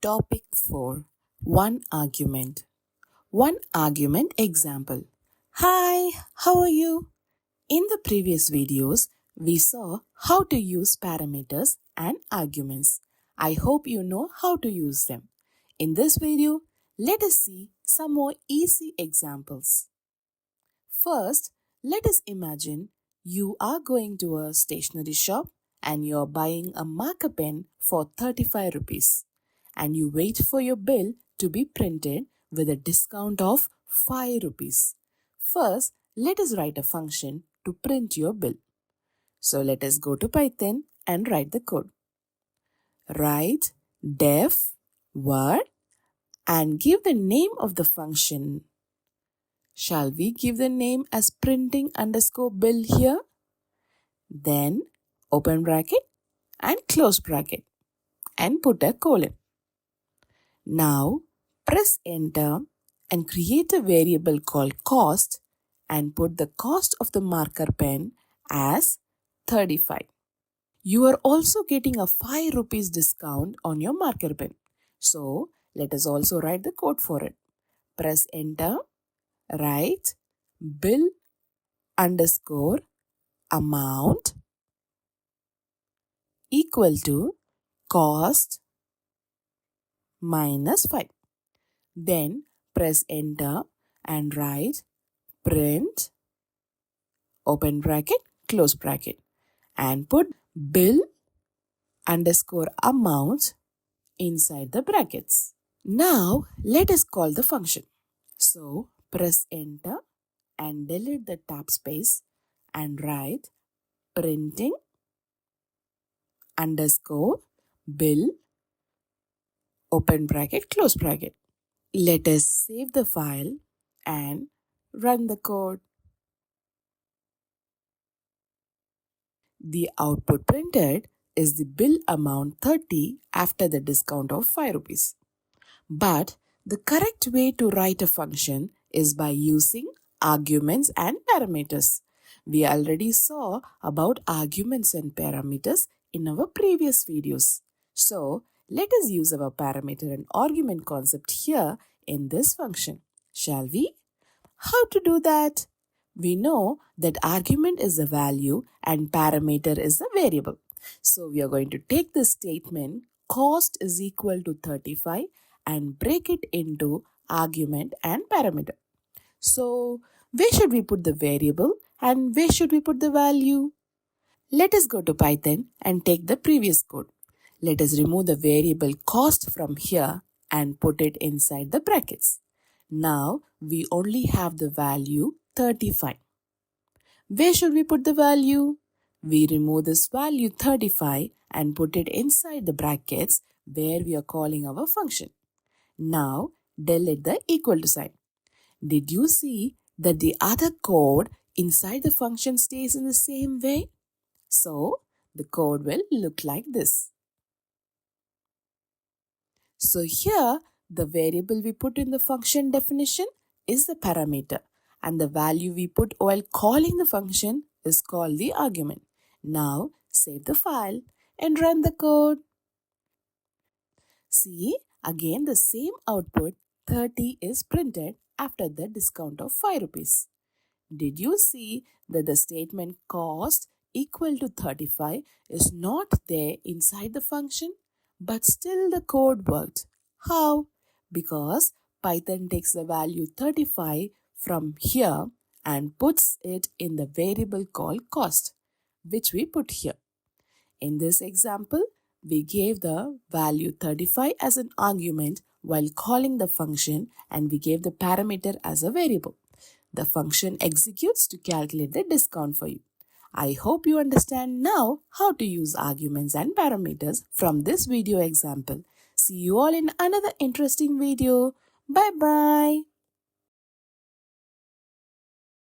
Topic 4. One argument. One argument example. Hi, how are you? In the previous videos, we saw how to use parameters and arguments. I hope you know how to use them. In this video, let us see some more easy examples. First, let us imagine you are going to a stationery shop and you are buying a marker pen for 35 rupees and you wait for your bill to be printed with a discount of 5 rupees. First, let us write a function to print your bill. So let us go to Python and write the code. Write def word and give the name of the function. Shall we give the name as printing underscore bill here? Then open bracket and close bracket and put a colon. Now press enter and create a variable called cost and put the cost of the marker pen as 35. You are also getting a 5 rupees discount on your marker pen. So let us also write the code for it. Press enter, write bill underscore amount equal to cost minus 5. Then press enter and write print open bracket close bracket and put bill underscore amount inside the brackets. Now let us call the function. So press enter and delete the tab space and write printing underscore bill open bracket close bracket. Let us save the file and run the code. The output printed is the bill amount 30 after the discount of 5 rupees. But the correct way to write a function is by using arguments and parameters. We already saw about arguments and parameters in our previous videos. So let us use our parameter and argument concept here in this function. Shall we? How to do that? We know that argument is a value and parameter is a variable. So we are going to take this statement cost is equal to 35 and break it into argument and parameter. So where should we put the variable and where should we put the value? Let us go to Python and take the previous code. Let us remove the variable cost from here and put it inside the brackets. Now we only have the value 35. Where should we put the value? We remove this value 35 and put it inside the brackets where we are calling our function. Now delete the equal to sign. Did you see that the other code inside the function stays in the same way? So the code will look like this. So here the variable we put in the function definition is the parameter and the value we put while calling the function is called the argument. Now save the file and run the code. See, again the same output 30 is printed after the discount of 5 rupees. Did you see that the statement cost equal to 35 is not there inside the function? But still the code worked. How? Because Python takes the value 35 from here and puts it in the variable called cost, which we put here. In this example, we gave the value 35 as an argument while calling the function and we gave the parameter as a variable. The function executes to calculate the discount for you. I hope you understand now how to use arguments and parameters from this video example. See you all in another interesting video. Bye bye.